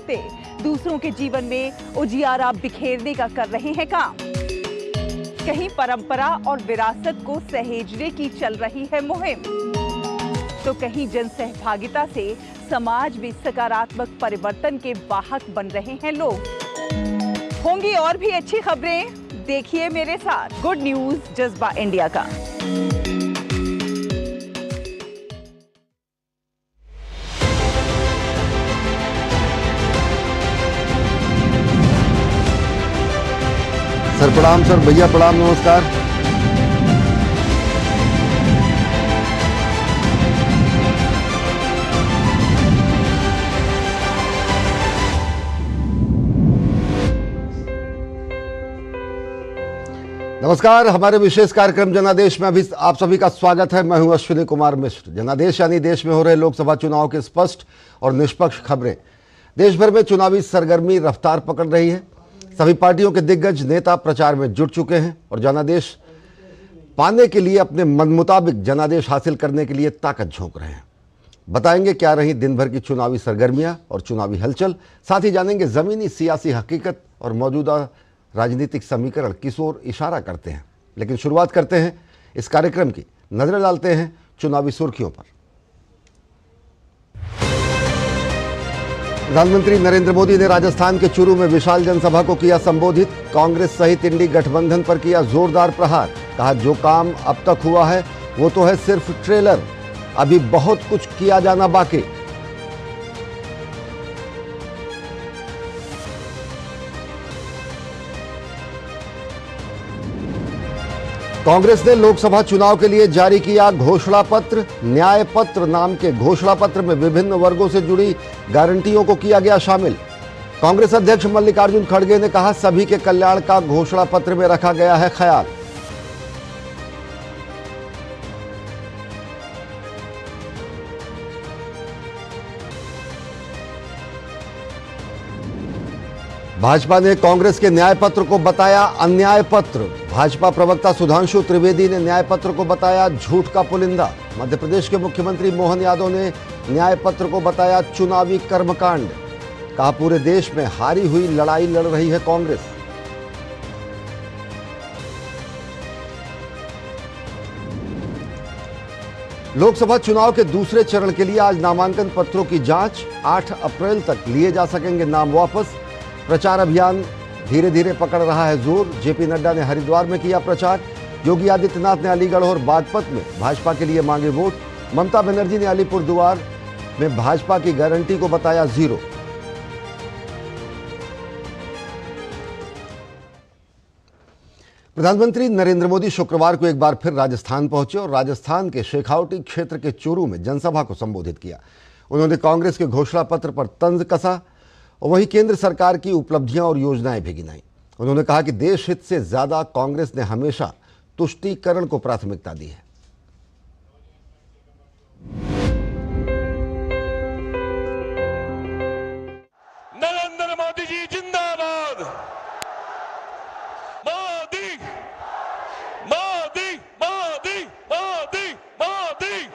सकते, दूसरों के जीवन में उजियारा बिखेरने का कर रहे हैं काम। कहीं परंपरा और विरासत को सहेजने की चल रही है मुहिम, तो कहीं जन सहभागिता से समाज में सकारात्मक परिवर्तन के वाहक बन रहे हैं लोग। होंगी और भी अच्छी खबरें, देखिए मेरे साथ गुड न्यूज जज्बा इंडिया का। सर प्रणाम। सर भैया प्रणाम, नमस्कार। नमस्कार, हमारे विशेष कार्यक्रम जनादेश में अभी आप सभी का स्वागत है। मैं हूं अश्विनी कुमार मिश्र। जनादेश यानी देश में हो रहे लोकसभा चुनाव के स्पष्ट और निष्पक्ष खबरें। देश भर में चुनावी सरगर्मी रफ्तार पकड़ रही है। सभी पार्टियों के दिग्गज नेता प्रचार में जुट चुके हैं और जनादेश पाने के लिए, अपने मन मुताबिक जनादेश हासिल करने के लिए ताकत झोंक रहे हैं। बताएंगे क्या रही दिन भर की चुनावी सरगर्मियां और चुनावी हलचल। साथ ही जानेंगे जमीनी सियासी हकीकत और मौजूदा राजनीतिक समीकरण किस ओर इशारा करते हैं। लेकिन शुरुआत करते हैं इस कार्यक्रम की, नजर डालते हैं चुनावी सुर्खियों पर। प्रधानमंत्री नरेंद्र मोदी ने राजस्थान के चूरू में विशाल जनसभा को किया संबोधित। कांग्रेस सहित इंडी गठबंधन पर किया जोरदार प्रहार। कहा, जो काम अब तक हुआ है वो तो है सिर्फ ट्रेलर, अभी बहुत कुछ किया जाना बाकी। कांग्रेस ने लोकसभा चुनाव के लिए जारी किया घोषणा पत्र। न्याय पत्र नाम के घोषणा पत्र में विभिन्न वर्गों से जुड़ी गारंटियों को किया गया शामिल। कांग्रेस अध्यक्ष मल्लिकार्जुन खड़गे ने कहा, सभी के कल्याण का घोषणा पत्र में रखा गया है ख्याल। भाजपा ने कांग्रेस के न्याय पत्र को बताया अन्याय पत्र। भाजपा प्रवक्ता सुधांशु त्रिवेदी ने न्याय पत्र को बताया झूठ का पुलिंदा। मध्य प्रदेश के मुख्यमंत्री मोहन यादव ने न्याय पत्र को बताया चुनावी कर्मकांड। कहा, पूरे देश में हारी हुई लड़ाई लड़ रही है कांग्रेस। लोकसभा चुनाव के दूसरे चरण के लिए आज नामांकन पत्रों की जांच। 8 अप्रैल तक लिए जा सकेंगे नाम वापस। प्रचार अभियान धीरे धीरे पकड़ रहा है जोर। जेपी नड्डा ने हरिद्वार में किया प्रचार। योगी आदित्यनाथ ने अलीगढ़ और बागपत में भाजपा के लिए मांगे वोट। ममता बनर्जी ने अलीपुरद्वार में भाजपा की गारंटी को बताया जीरो। प्रधानमंत्री नरेंद्र मोदी शुक्रवार को एक बार फिर राजस्थान पहुंचे और राजस्थान के शेखावटी क्षेत्र के चूरू में जनसभा को संबोधित किया। उन्होंने कांग्रेस के घोषणा पत्र पर तंज कसा और वहीं केंद्र सरकार की उपलब्धियां और योजनाएं भी गिनाई। उन्होंने कहा कि देश हित से ज्यादा कांग्रेस ने हमेशा तुष्टीकरण को प्राथमिकता दी है। नरेंद्र मोदी जी जिंदाबाद। मोदी मोदी मोदी मोदी मोदी।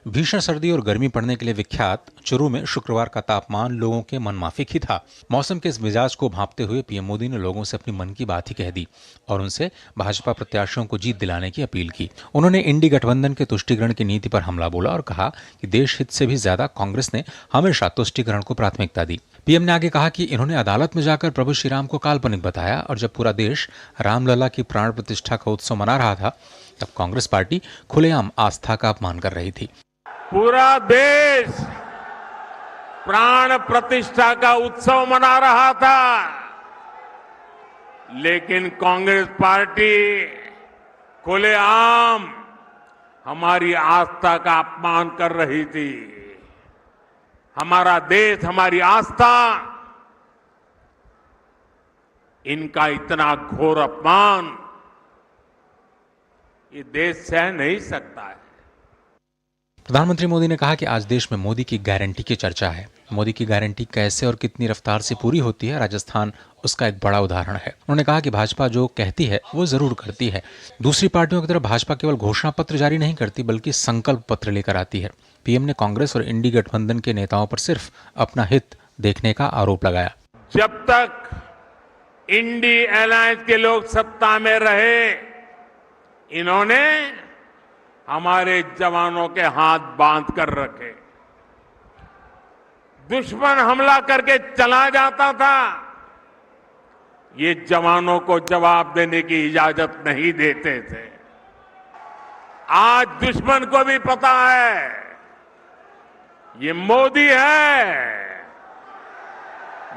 भीषण सर्दी और गर्मी पड़ने के लिए विख्यात चूरू में शुक्रवार का तापमान लोगों के मनमाफिक ही था। मौसम के इस मिजाज को भांपते हुए पीएम मोदी ने लोगों से अपनी मन की बात ही कह दी और उनसे भाजपा प्रत्याशियों को जीत दिलाने की अपील की। उन्होंने इंडी गठबंधन के तुष्टीकरण की नीति पर हमला बोला और कहा कि देश हित से भी ज्यादा कांग्रेस ने हमेशा तुष्टीकरण को प्राथमिकता दी। पीएम ने आगे कहा कि इन्होंने अदालत में जाकर प्रभु श्री राम को काल्पनिक बताया और जब पूरा देश रामलला की प्राण प्रतिष्ठा का उत्सव मना रहा था तब कांग्रेस पार्टी खुलेआम आस्था का अपमान कर रही थी। पूरा देश प्राण प्रतिष्ठा का उत्सव मना रहा था, लेकिन कांग्रेस पार्टी खुलेआम हमारी आस्था का अपमान कर रही थी। हमारा देश, हमारी आस्था, इनका इतना घोर अपमान ये देश सह नहीं सकता है। प्रधानमंत्री मोदी ने कहा कि आज देश में मोदी की गारंटी की चर्चा है। मोदी की गारंटी कैसे और कितनी रफ्तार से पूरी होती है, राजस्थान उसका एक बड़ा उदाहरण है। उन्होंने कहा कि भाजपा जो कहती है वो जरूर करती है। दूसरी पार्टियों की तरह भाजपा केवल घोषणा पत्र जारी नहीं करती बल्कि संकल्प पत्र लेकर आती है। पीएम ने कांग्रेस और इंडी गठबंधन के नेताओं पर सिर्फ अपना हित देखने का आरोप लगाया। जब तक इंडी अलायंस के लोग सत्ता में रहे, इन्होंने हमारे जवानों के हाथ बांध कर रखे। दुश्मन हमला करके चला जाता था, ये जवानों को जवाब देने की इजाजत नहीं देते थे। आज दुश्मन को भी पता है ये मोदी है,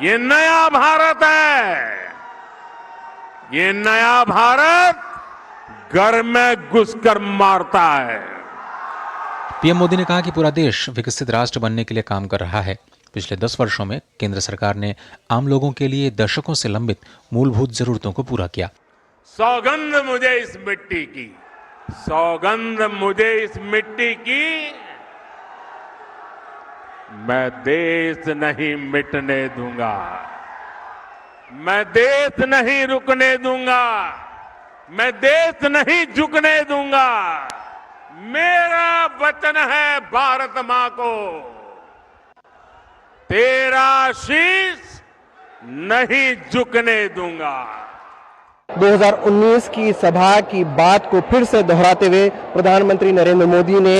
ये नया भारत है, ये नया भारत घर में घुसकर मारता है। पीएम मोदी ने कहा कि पूरा देश विकसित राष्ट्र बनने के लिए काम कर रहा है। पिछले 10 वर्षों में केंद्र सरकार ने आम लोगों के लिए दशकों से लंबित मूलभूत जरूरतों को पूरा किया। सौगंध मुझे इस मिट्टी की, सौगंध मुझे इस मिट्टी की, मैं देश नहीं मिटने दूंगा, मैं देश नहीं रुकने दूंगा, मैं देश नहीं झुकने दूंगा। मेरा वचन है भारत मां को, तेरा शीश नहीं झुकने दूंगा। 2019 की सभा की बात को फिर से दोहराते हुए प्रधानमंत्री नरेंद्र मोदी ने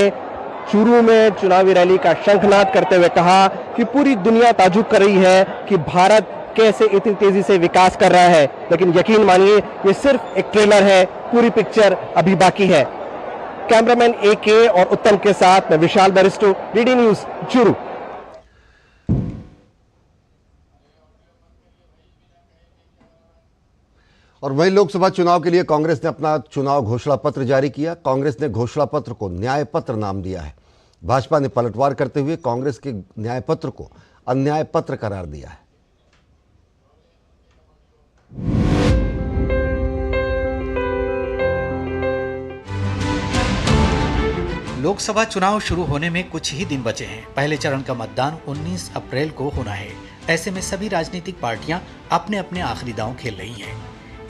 चूरू में चुनावी रैली का शंखनाद करते हुए कहा कि पूरी दुनिया ताज्जुब कर रही है कि भारत कैसे इतनी तेजी से विकास कर रहा है, लेकिन यकीन मानिए ये सिर्फ एक ट्रेलर है, पूरी पिक्चर अभी बाकी है। कैमरामैन AK और उत्तम के साथ मैं विशाल बैरिस्टो, DD न्यूज चूरू। और वहीं लोकसभा चुनाव के लिए कांग्रेस ने अपना चुनाव घोषणा पत्र जारी किया। कांग्रेस ने घोषणा पत्र को न्याय पत्र नाम दिया है। भाजपा ने पलटवार करते हुए कांग्रेस के न्याय पत्र को अन्याय पत्र करार दिया है। लोकसभा चुनाव शुरू होने में कुछ ही दिन बचे हैं। पहले चरण का मतदान 19 अप्रैल को होना है। ऐसे में सभी राजनीतिक पार्टियां अपने अपने आखिरी दांव खेल रही हैं।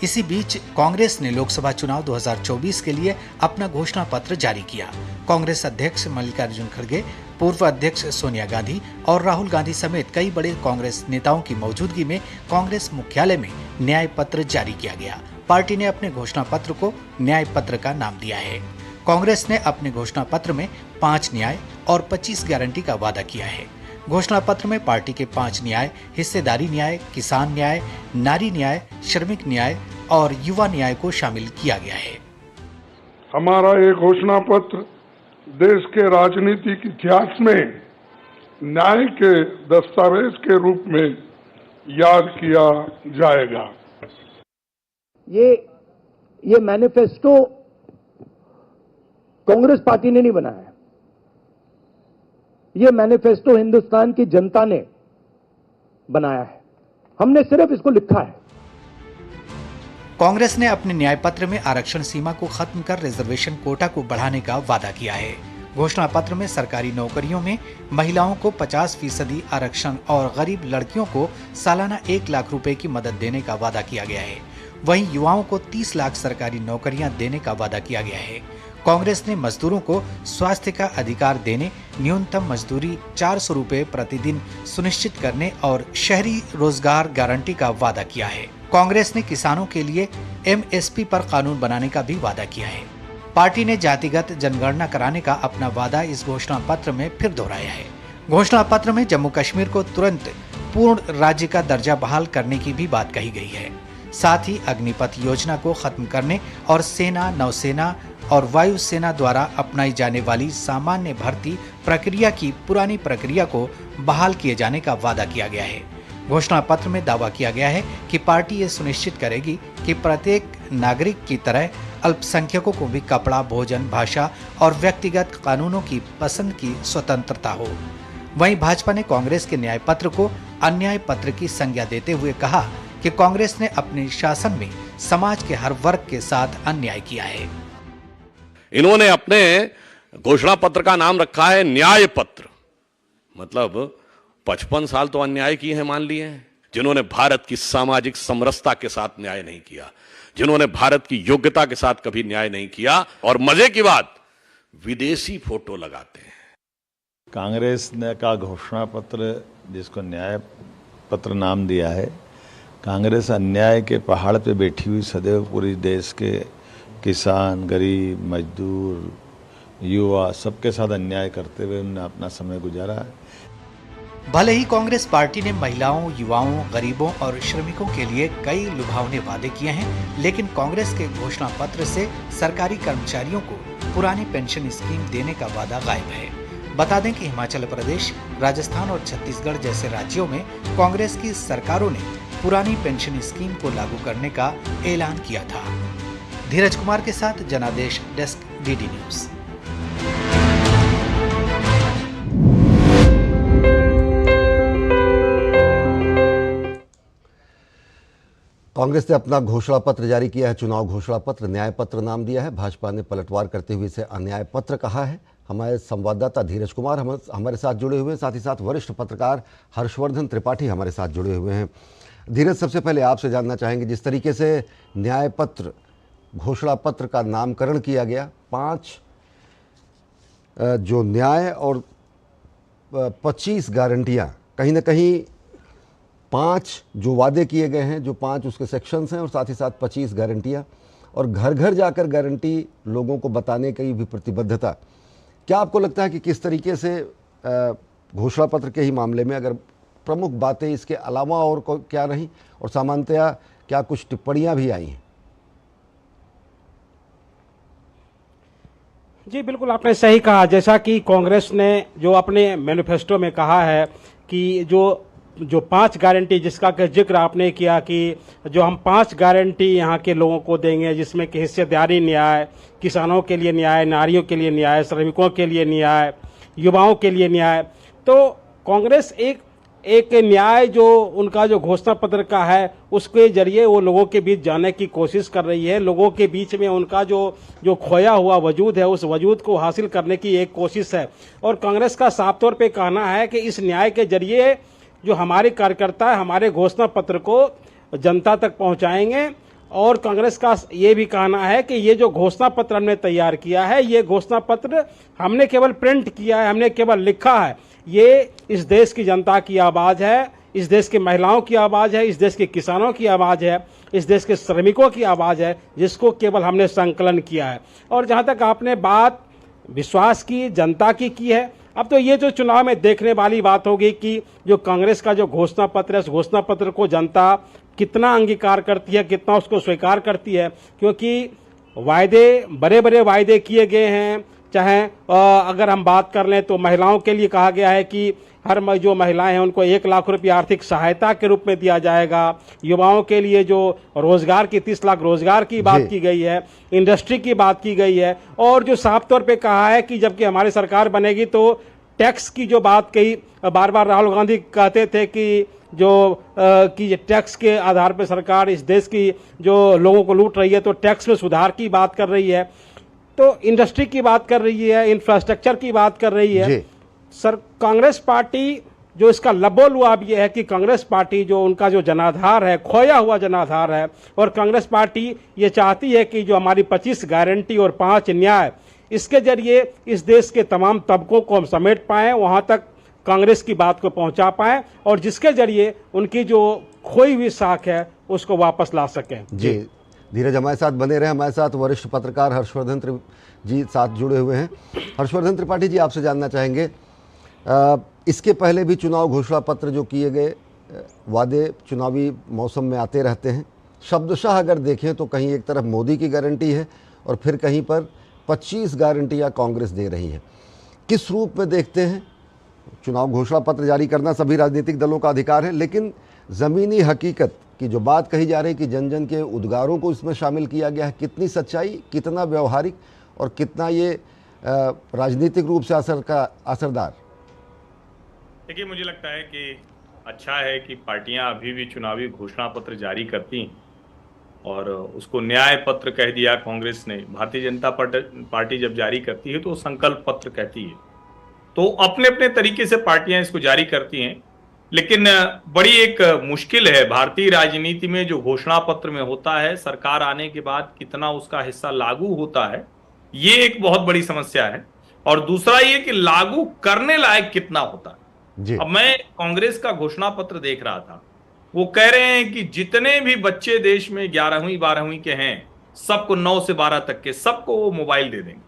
इसी बीच कांग्रेस ने लोकसभा चुनाव 2024 के लिए अपना घोषणा पत्र जारी किया। कांग्रेस अध्यक्ष मल्लिकार्जुन खड़गे, पूर्व अध्यक्ष सोनिया गांधी और राहुल गांधी समेत कई बड़े कांग्रेस नेताओं की मौजूदगी में कांग्रेस मुख्यालय में न्याय पत्र जारी किया गया। पार्टी ने अपने घोषणा पत्र को न्याय पत्र का नाम दिया है। कांग्रेस ने अपने घोषणा पत्र में 5 न्याय और 25 गारंटी का वादा किया है। घोषणा पत्र में पार्टी के 5 न्याय, हिस्सेदारी न्याय, किसान न्याय, नारी न्याय, श्रमिक न्याय और युवा न्याय को शामिल किया गया है। हमारा ये घोषणा पत्र देश के राजनीतिक इतिहास में न्याय के दस्तावेज के रूप में याद किया जाएगा। ये मैनिफेस्टो कांग्रेस पार्टी ने नहीं बनाया है, ये मैनिफेस्टो हिंदुस्तान की जनता ने बनाया है। हमने सिर्फ इसको लिखा है। कांग्रेस ने अपने न्याय पत्र में आरक्षण सीमा को खत्म कर रिजर्वेशन कोटा को बढ़ाने का वादा किया है। घोषणा पत्र में सरकारी नौकरियों में महिलाओं को 50% आरक्षण और गरीब लड़कियों को सालाना 1 लाख रुपए की मदद देने का वादा किया गया है। वहीं युवाओं को 30 लाख सरकारी नौकरियां देने का वादा किया गया है। कांग्रेस ने मजदूरों को स्वास्थ्य का अधिकार देने, न्यूनतम मजदूरी 400 रुपए प्रतिदिन सुनिश्चित करने और शहरी रोजगार गारंटी का वादा किया है। कांग्रेस ने किसानों के लिए MSP पर कानून बनाने का भी वादा किया है। पार्टी ने जातिगत जनगणना कराने का अपना वादा इस घोषणा पत्र में फिर दोहराया है। घोषणा पत्र में जम्मू कश्मीर को तुरंत पूर्ण राज्य का दर्जा बहाल करने की भी बात कही गई है। साथ ही अग्निपथ योजना को खत्म करने और सेना, नौसेना और वायुसेना द्वारा अपनाई जाने वाली सामान्य भर्ती प्रक्रिया की पुरानी प्रक्रिया को बहाल किए जाने का वादा किया गया है। घोषणा पत्र में दावा किया गया है कि पार्टी ये सुनिश्चित करेगी कि प्रत्येक नागरिक की तरह अल्पसंख्यकों को भी कपड़ा, भोजन, भाषा और व्यक्तिगत कानूनों की पसंद की स्वतंत्रता हो। वहीं भाजपा ने कांग्रेस के न्याय पत्र को अन्याय पत्र की संज्ञा देते हुए कहा कि कांग्रेस ने अपने शासन में समाज के हर वर्ग के साथ अन्याय किया है। इन्होंने अपने घोषणा पत्र का नाम रखा है न्याय पत्र। मतलब 55 साल तो अन्याय किए हैं, मान लिए हैं। जिन्होंने भारत की सामाजिक समरसता के साथ न्याय नहीं किया, जिन्होंने भारत की योग्यता के साथ कभी न्याय नहीं किया, और मजे की बात, विदेशी फोटो लगाते हैं। कांग्रेस ने का घोषणा पत्र, जिसको न्याय पत्र नाम दिया है, कांग्रेस अन्याय के पहाड़ पे बैठी हुई सदैव पूरी देश के किसान, गरीब, मजदूर, युवा सबके साथ अन्याय करते हुए उन्होंने अपना समय गुजारा है। भले ही कांग्रेस पार्टी ने महिलाओं, युवाओं, गरीबों और श्रमिकों के लिए कई लुभावने वादे किए हैं, लेकिन कांग्रेस के घोषणा पत्र से सरकारी कर्मचारियों को पुरानी पेंशन स्कीम देने का वादा गायब है। बता दें कि हिमाचल प्रदेश, राजस्थान और छत्तीसगढ़ जैसे राज्यों में कांग्रेस की सरकारों ने पुरानी पेंशन स्कीम को लागू करने का ऐलान किया था। धीरज कुमार के साथ जनादेश डेस्क, डीडी न्यूज। कांग्रेस ने अपना घोषणा पत्र जारी किया है। चुनाव घोषणा पत्र न्याय पत्र नाम दिया है। भाजपा ने पलटवार करते हुए इसे अन्याय पत्र कहा है। हमारे संवाददाता धीरज कुमार हमारे साथ जुड़े हुए हैं, साथ ही साथ वरिष्ठ पत्रकार हर्षवर्धन त्रिपाठी हमारे साथ जुड़े हुए हैं। धीरज, सबसे पहले आपसे जानना चाहेंगे, जिस तरीके से न्याय पत्र घोषणा पत्र का नामकरण किया गया, 5 जो न्याय और 25 गारंटियां, कहीं ना कहीं 5 जो वादे किए गए हैं, जो 5 उसके सेक्शंस हैं, और साथ ही साथ 25 गारंटियां, और घर घर जाकर गारंटी लोगों को बताने की भी प्रतिबद्धता। क्या आपको लगता है कि किस तरीके से घोषणा पत्र के ही मामले में अगर प्रमुख बातें इसके अलावा और क्या रही, और सामान्यतया क्या कुछ टिप्पणियां भी आई हैं? जी बिल्कुल, आपने सही कहा। जैसा कि कांग्रेस ने जो अपने मैनिफेस्टो में कहा है कि जो 5 गारंटी जिसका जिक्र आपने किया कि जो हम 5 गारंटी यहाँ के लोगों को देंगे, जिसमें कि हिस्सेदारी न्याय, किसानों के लिए न्याय, नारियों के लिए न्याय, श्रमिकों के लिए न्याय, युवाओं के लिए न्याय। तो कांग्रेस एक न्याय जो उनका जो घोषणा पत्र का है, उसके जरिए वो लोगों के बीच जाने की कोशिश कर रही है। लोगों के बीच में उनका जो खोया हुआ वजूद है, उस वजूद को हासिल करने की एक कोशिश है। और कांग्रेस का साफ तौर पे कहना है कि इस न्याय के जरिए जो हमारे कार्यकर्ता है, हमारे घोषणा पत्र को जनता तक पहुंचाएंगे। और कांग्रेस का ये भी कहना है कि ये जो घोषणा पत्र हमने तैयार किया है, ये घोषणा पत्र हमने केवल प्रिंट किया है, हमने केवल लिखा है। ये इस देश की जनता की आवाज़ है, इस देश की महिलाओं की आवाज़ है, इस देश के किसानों की आवाज़ है, इस देश के श्रमिकों की आवाज़ है, जिसको केवल हमने संकलन किया है। और जहाँ तक आपने बात विश्वास की जनता की है, अब तो ये जो चुनाव में देखने वाली बात होगी कि जो कांग्रेस का जो घोषणा पत्र है, उस घोषणा पत्र को जनता कितना अंगीकार करती है, कितना उसको स्वीकार करती है। क्योंकि वायदे, बड़े बड़े वायदे किए गए हैं। चाहे अगर हम बात कर लें तो महिलाओं के लिए कहा गया है कि हर जो महिलाएं हैं उनको 1 लाख रुपये आर्थिक सहायता के रूप में दिया जाएगा। युवाओं के लिए जो रोजगार की 30 लाख रोजगार की बात की गई है, इंडस्ट्री की बात की गई है। और जो साफ तौर पे कहा है कि जबकि हमारी सरकार बनेगी तो टैक्स की जो बात कही, बार बार राहुल गांधी कहते थे कि कि टैक्स के आधार पर सरकार इस देश की जो लोगों को लूट रही है, तो टैक्स में सुधार की बात कर रही है, तो इंडस्ट्री की बात कर रही है, इंफ्रास्ट्रक्चर की बात कर रही है। सर, कांग्रेस पार्टी जो इसका लबोलुआब ये है कि कांग्रेस पार्टी जो उनका जो जनाधार है, खोया हुआ जनाधार है, और कांग्रेस पार्टी ये चाहती है कि जो हमारी 25 गारंटी और 5 न्याय, इसके जरिए इस देश के तमाम तबकों को हम समेट पाएं, वहां तक कांग्रेस की बात को पहुंचा पाएं, और जिसके जरिए उनकी जो खोई हुई साख है उसको वापस ला सकें। जी धीरज, हमारे साथ बने रहे। हमारे साथ वरिष्ठ पत्रकार हर्षवर्धन जी साथ जुड़े हुए हैं। हर्षवर्धन त्रिपाठी जी, आपसे जानना चाहेंगे, इसके पहले भी चुनाव घोषणा पत्र जो किए गए, वादे चुनावी मौसम में आते रहते हैं। शब्दशः अगर देखें तो कहीं एक तरफ मोदी की गारंटी है और फिर कहीं पर 25 गारंटियां कांग्रेस दे रही है। किस रूप में देखते हैं? चुनाव घोषणा पत्र जारी करना सभी राजनीतिक दलों का अधिकार है, लेकिन ज़मीनी हकीकत की जो बात कही जा रही है कि जन जन के उद्गारों को इसमें शामिल किया गया है, कितनी सच्चाई, कितना व्यवहारिक और कितना ये राजनीतिक रूप से असरदार? देखिए, मुझे लगता है कि अच्छा है कि पार्टियां अभी भी चुनावी घोषणा पत्र जारी करती और उसको न्याय पत्र कह दिया कांग्रेस ने। भारतीय जनता पार्टी जब जारी करती है तो संकल्प पत्र कहती है। तो अपने अपने तरीके से पार्टियां इसको जारी करती हैं, लेकिन बड़ी एक मुश्किल है भारतीय राजनीति में जो घोषणा पत्र में होता है, सरकार आने के बाद कितना उसका हिस्सा लागू होता है, ये एक बहुत बड़ी समस्या है। और दूसरा ये कि लागू करने लायक कितना होता है। जी। अब मैं कांग्रेस का घोषणा पत्र देख रहा था, वो कह रहे हैं कि जितने भी बच्चे देश में 11वीं 12वीं के हैं सबको 9 से 12 तक के सबको वो मोबाइल दे देंगे।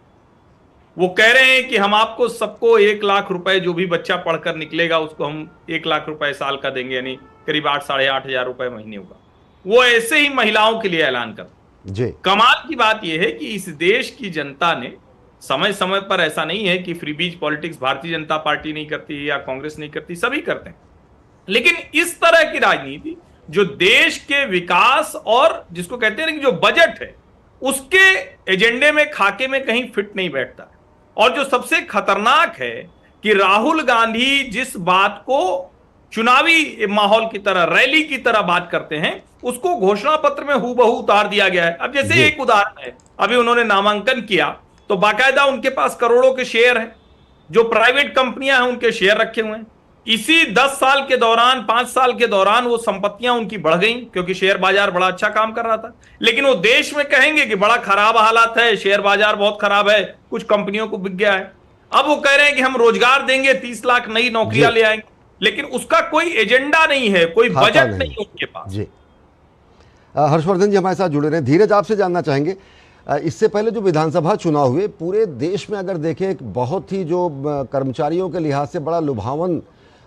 वो कह रहे हैं कि हम आपको सबको 1 लाख रुपए, जो भी बच्चा पढ़कर निकलेगा उसको हम 1 लाख रुपए साल का देंगे, यानी करीब 8 साढ़े 8 हजार रुपए महीने होगा। वो ऐसे ही महिलाओं के लिए ऐलान करते। जी। कमाल की बात यह है कि इस देश की जनता ने समय समय पर, ऐसा नहीं है कि freebies politics Bharatiya Janata party नहीं करती या कांग्रेस नहीं करती, सभी करते हैं, लेकिन इस तरह की राजनीति जो देश के विकास और जिसको कहते हैं कि जो बजट है उसके एजेंडे में, खाके में कहीं फिट नहीं बैठता है। और जो सबसे खतरनाक है कि राहुल गांधी जिस बात को चुनावी माहौल की तरह, रैली की तरह बात करते हैं, उसको घोषणा पत्र में हूबहू उतार दिया गया है। अब जैसे एक उदाहरण है, अभी उन्होंने नामांकन किया तो बाकायदा उनके पास करोड़ों के शेयर हैं, जो प्राइवेट कंपनियां हैं उनके शेयर रखे हुए हैं। इसी 10 साल के दौरान, 5 साल के दौरान वो संपत्तियां उनकी बढ़ गई क्योंकि शेयर बाजार बड़ा अच्छा काम कर रहा था। लेकिन वो देश में कहेंगे कि बड़ा खराब हालात है, शेयर बाजार बहुत खराब है, कुछ कंपनियों को बिक गया है। अब वो कह रहे हैं कि हम रोजगार देंगे, 30 लाख नई नौकरियां ले आएंगे, लेकिन उसका कोई एजेंडा नहीं है, कोई बजट नहीं है उनके पास। जी। हर्षवर्धन जी हमारे साथ जुड़े रहे। धीरज, आपसे जानना चाहेंगे, इससे पहले जो विधानसभा चुनाव हुए पूरे देश में अगर देखें, एक बहुत ही जो कर्मचारियों के लिहाज से बड़ा लुभावन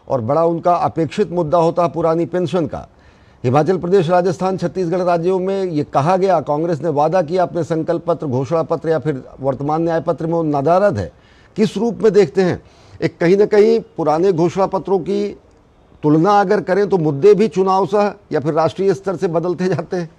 और बड़ा उनका अपेक्षित मुद्दा होता है पुरानी पेंशन का। हिमाचल प्रदेश, राजस्थान, छत्तीसगढ़ राज्यों में ये कहा गया, कांग्रेस ने वादा किया अपने संकल्प पत्र, घोषणा पत्र या फिर वर्तमान न्याय पत्र में वो नदारद है। किस रूप में देखते हैं? एक कहीं ना कहीं पुराने घोषणा पत्रों की तुलना अगर करें तो मुद्दे भी चुनाव सह या फिर राष्ट्रीय स्तर से बदलते जाते हैं।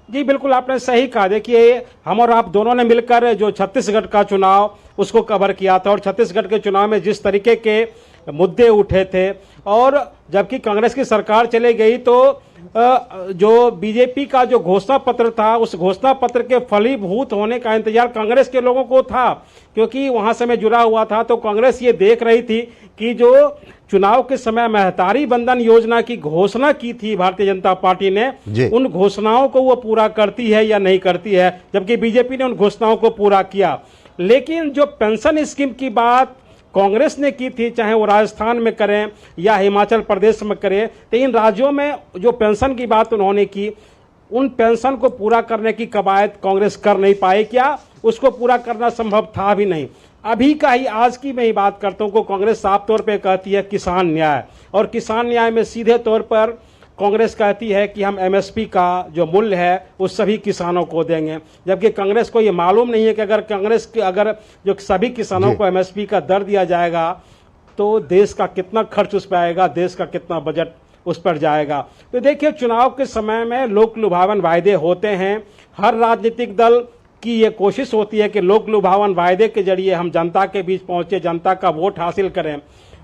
जी बिल्कुल, आपने सही कहा। देखिए, हम और आप दोनों ने मिलकर जो छत्तीसगढ़ का चुनाव उसको कवर किया था, और छत्तीसगढ़ के चुनाव में जिस तरीके के मुद्दे उठे थे, और जबकि कांग्रेस की सरकार चली गई तो जो बीजेपी का जो घोषणा पत्र था, उस घोषणा पत्र के फलीभूत होने का इंतजार कांग्रेस के लोगों को था, क्योंकि वहां से मैं जुड़ा हुआ था। तो कांग्रेस ये देख रही थी कि जो चुनाव के समय महतारी बंधन योजना की घोषणा की थी भारतीय जनता पार्टी ने, उन घोषणाओं को वो पूरा करती है या नहीं करती है, जबकि बीजेपी ने उन घोषणाओं को पूरा किया। लेकिन जो पेंशन स्कीम की बात कांग्रेस ने की थी, चाहे वो राजस्थान में करें या हिमाचल प्रदेश में करें, तो इन राज्यों में जो पेंशन की बात उन्होंने की, उन पेंशन को पूरा करने की कवायद कांग्रेस कर नहीं पाई, क्या उसको पूरा करना संभव था भी नहीं। अभी का ही, आज की मैं ही बात करता हूँ, को कांग्रेस साफ तौर पे कहती है किसान न्याय, और किसान न्याय में सीधे तौर पर कांग्रेस कहती है कि हम एमएसपी का जो मूल्य है वो सभी किसानों को देंगे, जबकि कांग्रेस को ये मालूम नहीं है कि अगर जो सभी किसानों को एमएसपी का दर दिया जाएगा तो देश का कितना खर्च उस पर आएगा, देश का कितना बजट उस पर जाएगा। तो देखिए, चुनाव के समय में लोक लुभावन वायदे होते हैं। हर राजनीतिक दल की ये कोशिश होती है कि लोक लुभावन वायदे के जरिए हम जनता के बीच पहुंचे, जनता का वोट हासिल करें।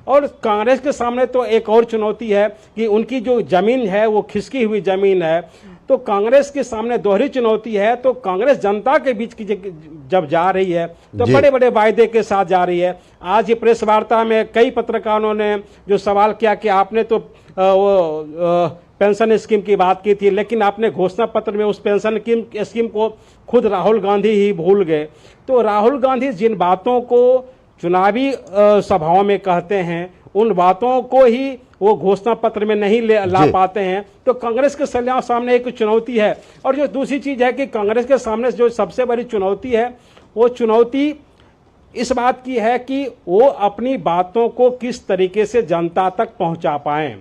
और कांग्रेस के सामने तो एक और चुनौती है कि उनकी जो जमीन है वो खिसकी हुई जमीन है। तो कांग्रेस के सामने दोहरी चुनौती है। तो कांग्रेस जनता के बीच की जब जा रही है तो बड़े बड़े वायदे के साथ जा रही है। आज ये प्रेस वार्ता में कई पत्रकारों ने जो सवाल किया कि आपने तो पेंशन स्कीम की बात की थी, लेकिन आपने घोषणा पत्र में उस पेंशन स्कीम को खुद राहुल गांधी ही भूल गए। तो राहुल गांधी जिन बातों को चुनावी सभाओं में कहते हैं, उन बातों को ही वो घोषणा पत्र में नहीं ला पाते हैं। तो कांग्रेस के सामने एक चुनौती है। और जो दूसरी चीज है कि कांग्रेस के सामने जो सबसे बड़ी चुनौती है, वो चुनौती इस बात की है कि वो अपनी बातों को किस तरीके से जनता तक पहुंचा पाएं।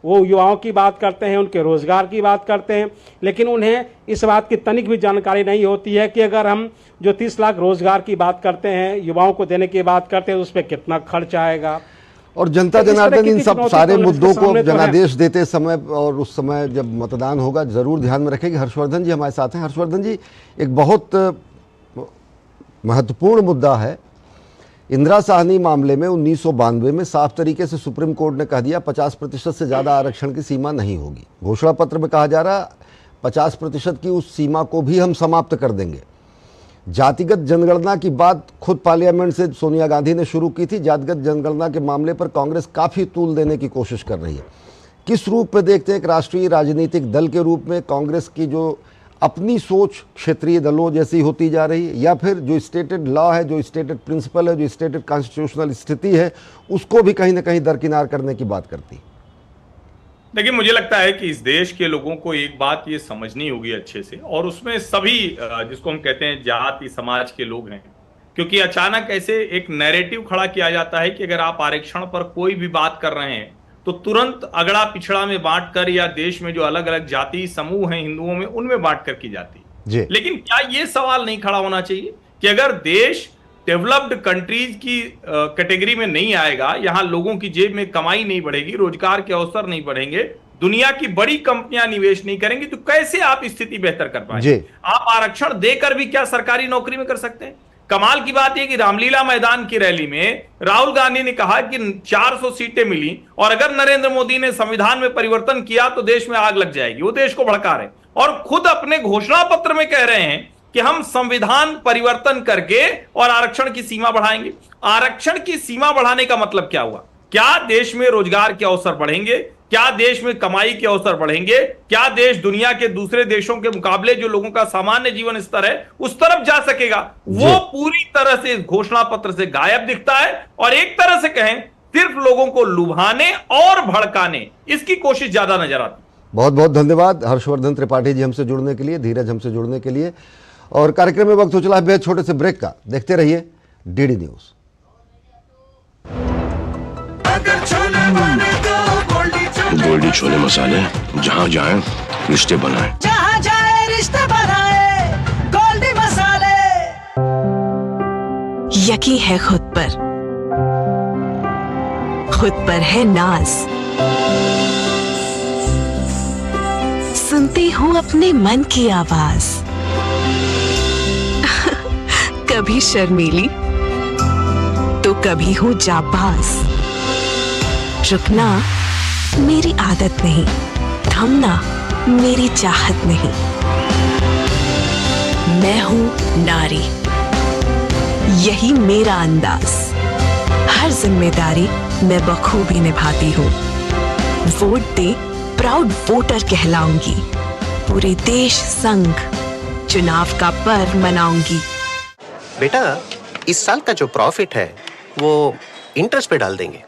वो युवाओं की बात करते हैं, उनके रोजगार की बात करते हैं, लेकिन उन्हें इस बात की तनिक भी जानकारी नहीं होती है कि अगर हम जो 30 लाख रोजगार की बात करते हैं, युवाओं को देने की बात करते हैं, उस पर कितना खर्च आएगा। और जनता जनार्दन इन सब सारे मुद्दों को जनादेश देते समय और उस समय जब मतदान होगा जरूर ध्यान में रखेंगे। हर्षवर्धन जी हमारे साथ हैं। हर्षवर्धन जी, एक बहुत महत्वपूर्ण मुद्दा है। इंदिरा साहनी मामले में 1992 में साफ तरीके से सुप्रीम कोर्ट ने कह दिया 50% से ज़्यादा आरक्षण की सीमा नहीं होगी। घोषणा पत्र में कहा जा रहा 50% की उस सीमा को भी हम समाप्त कर देंगे। जातिगत जनगणना की बात खुद पार्लियामेंट से सोनिया गांधी ने शुरू की थी। जातिगत जनगणना के मामले पर कांग्रेस काफ़ी तूल देने की कोशिश कर रही है। किस रूप में देखते हैं एक राष्ट्रीय राजनीतिक दल के रूप में कांग्रेस की जो अपनी सोच क्षेत्रीय दलों जैसी होती जा रही है, या फिर जो स्टेटेड लॉ है, जो स्टेटेड प्रिंसिपल है, जो स्टेटेड कॉन्स्टिट्यूशनल स्थिति है, उसको भी कहीं ना कहीं दरकिनार करने की बात करती है? देखिए, मुझे लगता है कि इस देश के लोगों को एक बात ये समझनी होगी अच्छे से, और उसमें सभी जिसको हम कहते हैं जाति समाज के लोग हैं, क्योंकि अचानक ऐसे एक नैरेटिव खड़ा किया जाता है कि अगर आप आरक्षण पर कोई भी बात कर रहे हैं तो तुरंत अगड़ा पिछड़ा में बांटकर, या देश में जो अलग अलग जाति समूह हैं हिंदुओं में, उनमें बांटकर की जाती है। लेकिन क्या ये सवाल नहीं खड़ा होना चाहिए कि अगर देश डेवलप्ड कंट्रीज की कैटेगरी में नहीं आएगा, यहां लोगों की जेब में कमाई नहीं बढ़ेगी, रोजगार के अवसर नहीं बढ़ेंगे, दुनिया की बड़ी कंपनियां निवेश नहीं करेंगी, तो कैसे आप स्थिति बेहतर कर पाएंगे? आप आरक्षण देकर भी क्या सरकारी नौकरी में कर सकते हैं? कमाल की बात यह कि रामलीला मैदान की रैली में राहुल गांधी ने कहा कि 400 सीटें मिली और अगर नरेंद्र मोदी ने संविधान में परिवर्तन किया तो देश में आग लग जाएगी। वो देश को भड़का रहे और खुद अपने घोषणा पत्र में कह रहे हैं कि हम संविधान परिवर्तन करके और आरक्षण की सीमा बढ़ाएंगे। आरक्षण की सीमा बढ़ाने का मतलब क्या हुआ? क्या देश में रोजगार के अवसर बढ़ेंगे? क्या देश में कमाई के अवसर बढ़ेंगे? क्या देश दुनिया के दूसरे देशों के मुकाबले जो लोगों का सामान्य जीवन स्तर है उस तरफ जा सकेगा? वो पूरी तरह से घोषणा पत्र से गायब दिखता है और एक तरह से कहें सिर्फ लोगों को लुभाने और भड़काने इसकी कोशिश ज्यादा नजर आती। बहुत बहुत धन्यवाद हर्षवर्धन त्रिपाठी जी हमसे जुड़ने के लिए, धीरज हमसे जुड़ने के लिए। और कार्यक्रम में वक्त हो चला है बेहद छोटे से ब्रेक का। देखते रहिए डीडी न्यूज। गोल्डी छोले मसाले, जहाँ जाए रिश्ते बनाए, जहाँ जाए रिश्ते बनाए, गोल्डी मसाले। यकीन है खुद पर है नाज, सुनती हूँ अपने मन की आवाज, कभी शर्मीली तो कभी हूँ जाबाज, रुकना मेरी आदत नहीं, थमना मेरी चाहत नहीं, मैं हूँ नारी, यही मेरा अंदाज, हर जिम्मेदारी मैं बखूबी निभाती हूँ, वोट दे प्राउड वोटर कहलाऊंगी, पूरे देश संग चुनाव का पर्व मनाऊंगी। बेटा, इस साल का जो प्रॉफिट है वो इंटरेस्ट पे डाल देंगे,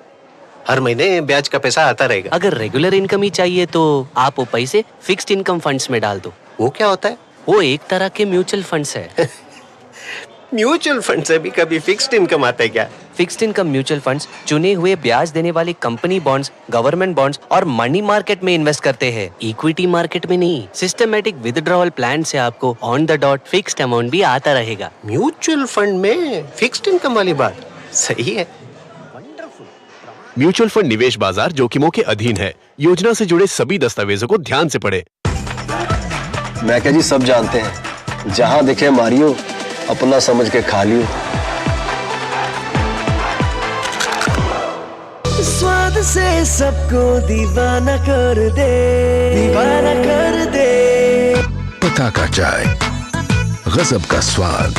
हर महीने ब्याज का पैसा आता रहेगा। अगर रेगुलर इनकम ही चाहिए तो आप वो पैसे फिक्स्ड इनकम फंड्स में डाल दो। वो क्या होता है? वो एक तरह के म्यूचुअल फंड्स है। म्यूचुअल फंड से भी कभी फिक्स्ड इनकम आता है क्या? फिक्स्ड इनकम म्यूचुअल फंड्स चुने हुए ब्याज देने वाली कंपनी बॉन्ड्स, गवर्नमेंट बॉन्ड्स और मनी मार्केट में इन्वेस्ट करते हैं, इक्विटी मार्केट में नहीं। सिस्टमैटिक विथड्रॉवल प्लान से आपको on the dot fixed amount भी आता रहेगा। म्यूचुअल फंड में फिक्स्ड इनकम वाली बात सही है। म्यूचुअल फंड निवेश बाजार जोखिमों के अधीन है। योजना से जुड़े सभी दस्तावेजों को ध्यान से पढ़ें। मैं क्या जी, सब जानते हैं, जहां दिखे मारियो, अपना समझ के खा लियो। स्वाद से सबको दीवाना कर दे, दीवाना कर दे। पता का चाय, गजब का स्वाद।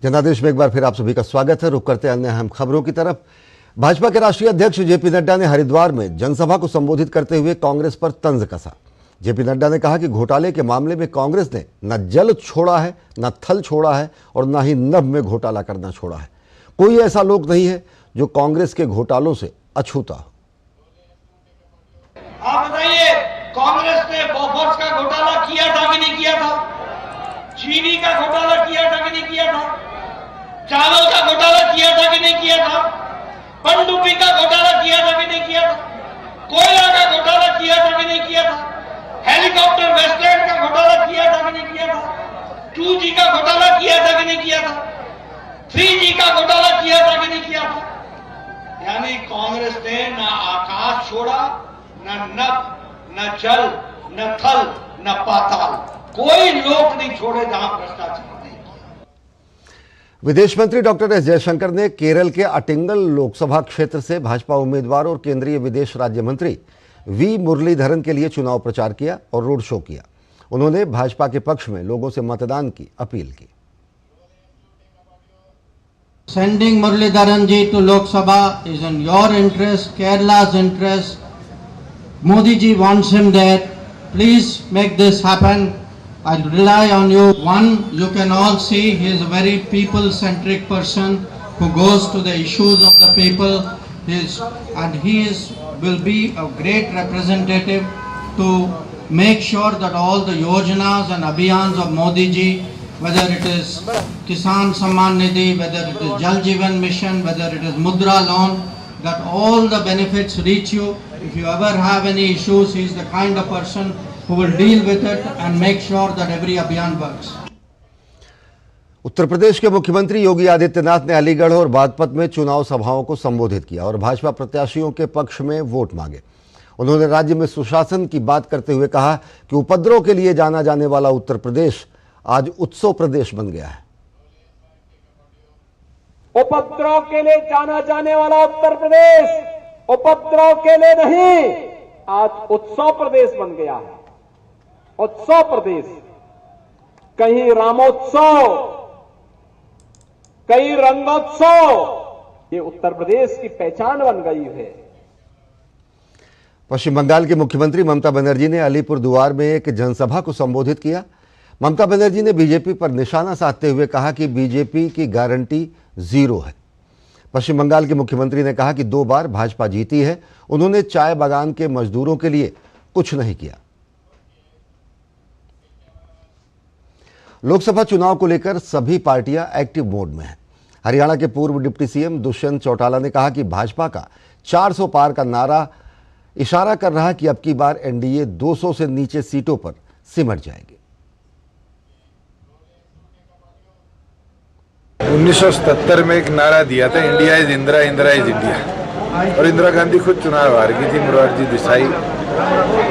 जनादेश में एक बार फिर आप सभी का स्वागत है। रुक करते हैं अन्य अहम खबरों की तरफ। भाजपा के राष्ट्रीय अध्यक्ष जेपी नड्डा ने हरिद्वार में जनसभा को संबोधित करते हुए कांग्रेस पर तंज कसा। जेपी नड्डा ने कहा कि घोटाले के मामले में कांग्रेस ने न जल छोड़ा है, न थल छोड़ा है और न ही नभ में घोटाला करना छोड़ा है। कोई ऐसा लोग नहीं है जो कांग्रेस के घोटालों से अछूता हो। आप बताइए, कांग्रेस ने बॉफर्स का घोटाला किया था कि नहीं किया था? चीनी का घोटाला किया था कि नहीं किया था? चावल का घोटाला किया था कि नहीं किया था? पनडुब्बी का घोटाला किया था कि नहीं किया था? कोयला का घोटाला किया था कि नहीं किया था? हेलीकॉप्टर वेस्टलैंड का घोटाला किया था कि नहीं किया था? 2G का घोटाला किया था कि नहीं किया था? 3G का घोटाला किया था कि नहीं किया था? यानी कांग्रेस ने न आकाश छोड़ा, न नभ, न जल, न थल, न पाताल, कोई लोक नहीं छोड़े जहां भ्रष्टाचार नहीं किया। विदेश मंत्री डॉक्टर एस जयशंकर ने केरल के अटिंगल लोकसभा क्षेत्र से भाजपा उम्मीदवार और केंद्रीय विदेश राज्य मंत्री वी मुरलीधरन के लिए चुनाव प्रचार किया और रोड शो किया। उन्होंने भाजपा के पक्ष में लोगों से मतदान की अपील की। Sending Muralidharan ji to Lok Sabha is in your interest, Kerala's interest. Modi ji wants him there. please make this happen. I rely on you. One, you can all see he is a very people-centric person who goes to the issues of the people. Will be a great representative to make sure that all the yojanas and abhiyans of Modi ji, whether it is Kisan Samman Nidhi, whether it is Jal Jeevan Mission, whether it is Mudra loan, that all the benefits reach you. If you ever have any issues, he is the kind of person who will deal with it and make sure that every abhiyan works. Uttar Pradesh के मुख्यमंत्री योगी आदित्यनाथ ने अलीगढ़ और बागपत में चुनाव सभाओं को संबोधित किया और भाजपा प्रत्याशियों के पक्ष में वोट मांगे। उन्होंने राज्य में सुशासन की बात करते हुए कहा कि उपद्रव के लिए जाना जाने वाला उत्तर प्रदेश आज उत्सव प्रदेश बन गया है। उपद्रव के लिए जाना जाने वाला उत्तर प्रदेश उपद्रव के लिए नहीं, आज उत्सव प्रदेश बन गया है। उत्सव प्रदेश, कहीं रामोत्सव, कहीं रंगोत्सव, ये उत्तर प्रदेश की पहचान बन गई है। पश्चिम बंगाल की मुख्यमंत्री ममता बनर्जी ने अलीपुरदुआर में एक जनसभा को संबोधित किया। ममता बनर्जी ने बीजेपी पर निशाना साधते हुए कहा कि बीजेपी की गारंटी जीरो है। पश्चिम बंगाल के मुख्यमंत्री ने कहा कि 2 बार भाजपा जीती है, उन्होंने चाय बागान के मजदूरों के लिए कुछ नहीं किया। लोकसभा चुनाव को लेकर सभी पार्टियां एक्टिव मोड में हैं। हरियाणा के पूर्व डिप्टी सीएम दुष्यंत चौटाला ने कहा कि भाजपा का 400 पार का नारा इशारा कर रहा है कि अब की बार एनडीए 200 से नीचे सीटों पर सिमट जाएगी। 1977 में एक नारा दिया था, India is Indira, Indira is India, और इंदिरा गांधी खुद चुनाव हार गई थी, मोरारजी देसाई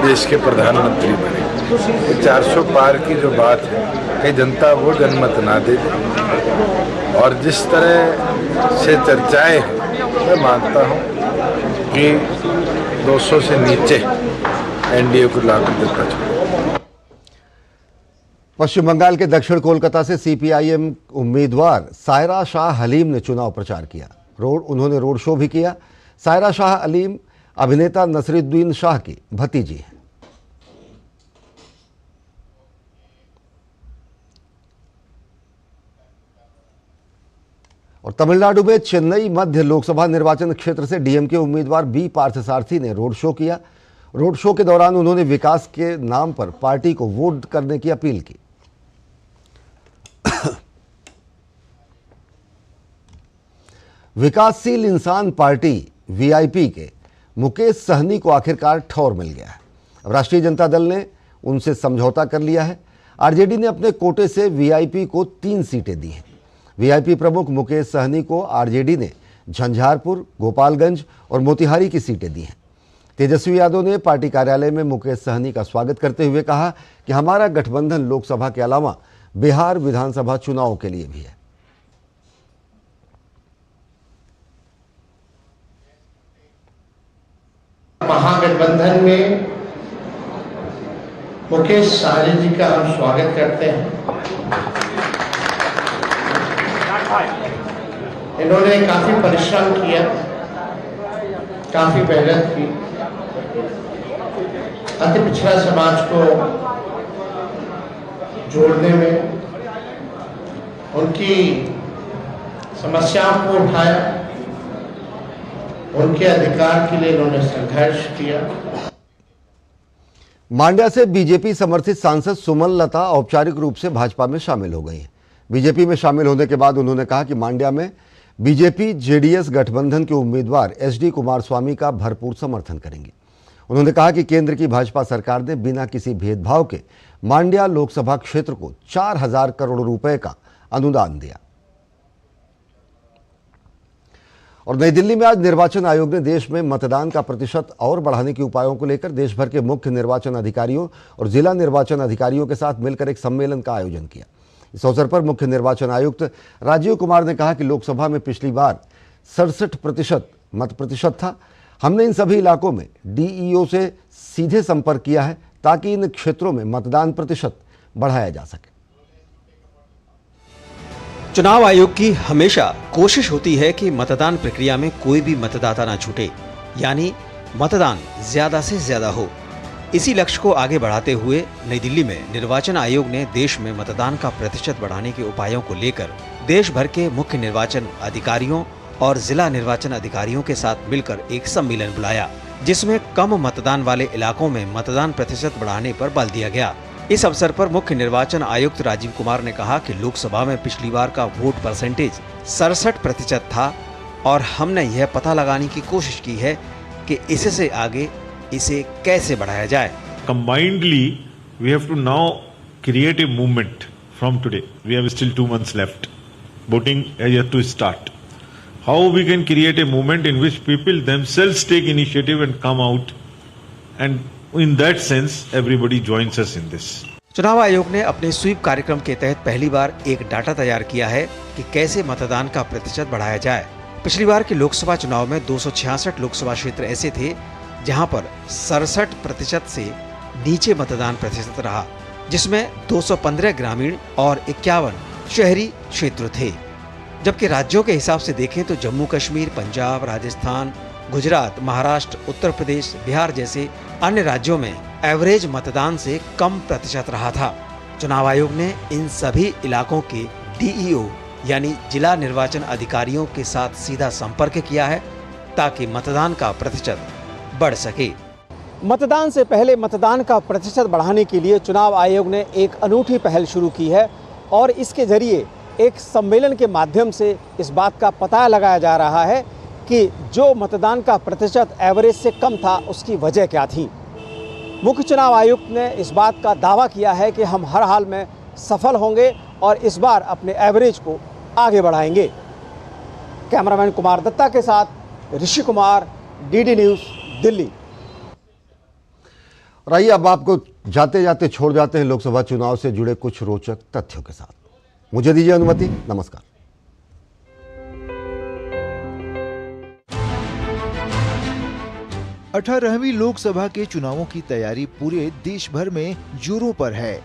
देश के प्रधानमंत्री बने। तो 400 पार की जो बात है, कहीं जनता वो जनमत ना दे, और जिस तरह से चर्चाएं मैं मानता हूं कि 200 से नीचे एनडीए को लागू देता चाहिए। पश्चिम बंगाल के दक्षिण कोलकाता से सीपीआईएम उम्मीदवार सायरा शाह हलीम ने चुनाव प्रचार किया। उन्होंने रोड शो भी किया। सायरा शाह हलीम अभिनेता नसरुद्दीन शाह की भतीजी है। और तमिलनाडु में चेन्नई मध्य लोकसभा निर्वाचन क्षेत्र से डीएमके उम्मीदवार बी पार्थसारथी ने रोड शो किया। रोड शो के दौरान उन्होंने विकास के नाम पर पार्टी को वोट करने की अपील की। विकासशील इंसान पार्टी वीआईपी के मुकेश सहनी को आखिरकार ठौर मिल गया है। अब राष्ट्रीय जनता दल ने उनसे समझौता कर लिया है। आरजेडी ने अपने कोटे से वीआईपी को 3 सीटें दी हैं। वीआईपी प्रमुख मुकेश सहनी को आरजेडी ने झंझारपुर, गोपालगंज और मोतिहारी की सीटें दी हैं। तेजस्वी यादव ने पार्टी कार्यालय में मुकेश सहनी का स्वागत करते हुए कहा कि हमारा गठबंधन लोकसभा के अलावा बिहार विधानसभा चुनाव के लिए भी है। महागठबंधन में मुकेश सहनी जी का हम स्वागत करते हैं। इन्होंने काफी परिश्रम किया, काफी मेहनत की, अति पिछड़ा समाज को जोड़ने में, उनकी समस्याओं को उठाया, उनके अधिकार के लिए इन्होंने संघर्ष किया। मांड्या से बीजेपी समर्थित सांसद सुमन लता औपचारिक रूप से भाजपा में शामिल हो गई हैं। बीजेपी में शामिल होने के बाद उन्होंने कहा कि मांड्या में बीजेपी जेडीएस गठबंधन के उम्मीदवार एचडी कुमारस्वामी का भरपूर समर्थन करेंगे। उन्होंने कहा कि केंद्र की भाजपा सरकार ने बिना किसी भेदभाव के मांड्या लोकसभा क्षेत्र को 4000 करोड़ रुपए का अनुदान दिया। और नई दिल्ली में आज निर्वाचन आयोग ने देश में मतदान का प्रतिशत और बढ़ाने के उपायों को लेकर देश भर के मुख्य निर्वाचन अधिकारियों और जिला निर्वाचन अधिकारियों के साथ मिलकर एक सम्मेलन का आयोजन किया। इस अवसर पर मुख्य निर्वाचन आयुक्त राजीव कुमार ने कहा कि लोकसभा में पिछली बार 67% मत प्रतिशत था। हमने इन सभी इलाकों में डीईओ से सीधे संपर्क किया है ताकि इन क्षेत्रों में मतदान प्रतिशत बढ़ाया जा सके। चुनाव आयोग की हमेशा कोशिश होती है कि मतदान प्रक्रिया में कोई भी मतदाता ना छूटे, यानी मतदान ज्यादा से ज्यादा हो। इसी लक्ष्य को आगे बढ़ाते हुए नई दिल्ली में निर्वाचन आयोग ने देश में मतदान का प्रतिशत बढ़ाने के उपायों को लेकर देश भर के मुख्य निर्वाचन अधिकारियों और जिला निर्वाचन अधिकारियों के साथ मिलकर एक सम्मेलन बुलाया, जिसमें कम मतदान वाले इलाकों में मतदान प्रतिशत बढ़ाने पर बल दिया गया। इस अवसर पर मुख्य निर्वाचन आयुक्त राजीव कुमार ने कहा कि लोकसभा में पिछली बार का वोट परसेंटेज 67% था और हमने यह पता लगाने की कोशिश की है कि इससे आगे इसे कैसे बढ़ाया जाए। Combinedly, we have to now create a movement from today. We have still 2 months left. Voting has yet to start. How we can create a movement in which people themselves take initiative and come out, and in that sense everybody joins us in this. चुनाव आयोग ने अपने SVEEP कार्यक्रम के तहत पहली बार एक data तैयार किया है कि कैसे मतदान का प्रतिशत बढ़ाया जाए। पिछली बार के लोकसभा चुनाव में 266 लोकसभा क्षेत्र ऐसे थे जहां पर 67% से नीचे मतदान प्रतिशत रहा, जिसमें 215 ग्रामीण और 51 शहरी क्षेत्र थे। जबकि राज्यों के हिसाब से देखें तो जम्मू कश्मीर, पंजाब, राजस्थान, गुजरात, महाराष्ट्र, उत्तर प्रदेश, बिहार जैसे अन्य राज्यों में एवरेज मतदान से कम प्रतिशत रहा था। चुनाव आयोग ने इन सभी इलाकों के डीईओ यानी जिला निर्वाचन अधिकारियों के साथ सीधा संपर्क किया है ताकि मतदान का प्रतिशत बढ़ सके। मतदान से पहले मतदान का प्रतिशत बढ़ाने के लिए चुनाव आयोग ने एक अनूठी पहल शुरू की है और इसके जरिए एक सम्मेलन के माध्यम से इस बात का पता लगाया जा रहा है कि जो मतदान का प्रतिशत एवरेज से कम था उसकी वजह क्या थी। मुख्य चुनाव आयुक्त ने इस बात का दावा किया है कि हम हर हाल में सफल होंगे और इस बार अपने एवरेज को आगे बढ़ाएंगे। कैमरामैन कुमार दत्ता के साथ ऋषि कुमार, डीडी न्यूज़, दिल्ली। और आइए अब आपको जाते जाते छोड़ जाते हैं लोकसभा चुनाव से जुड़े कुछ रोचक तथ्यों के साथ। मुझे दीजिए अनुमति। नमस्कार। 18वीं लोकसभा के चुनावों की तैयारी पूरे देश भर में जोरों पर है।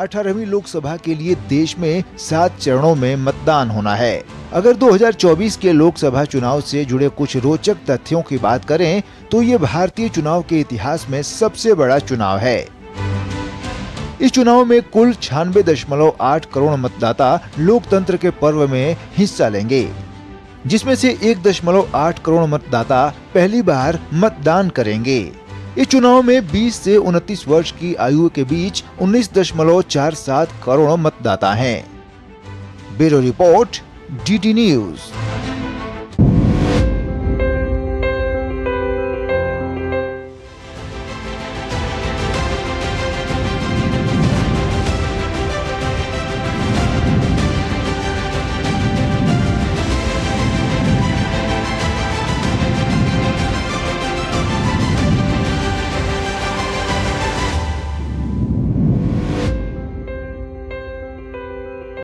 18वीं लोकसभा के लिए देश में 7 चरणों में मतदान होना है। अगर 2024 के लोकसभा चुनाव से जुड़े कुछ रोचक तथ्यों की बात करें तो ये भारतीय चुनाव के इतिहास में सबसे बड़ा चुनाव है। इस चुनाव में कुल 96.8 करोड़ मतदाता लोकतंत्र के पर्व में हिस्सा लेंगे, जिसमें से 1.8 करोड़ मतदाता पहली बार मतदान करेंगे। इस चुनाव में 20 से 29 वर्ष की आयु के बीच 19.47 करोड़ मतदाता हैं। Bureau report, DD news.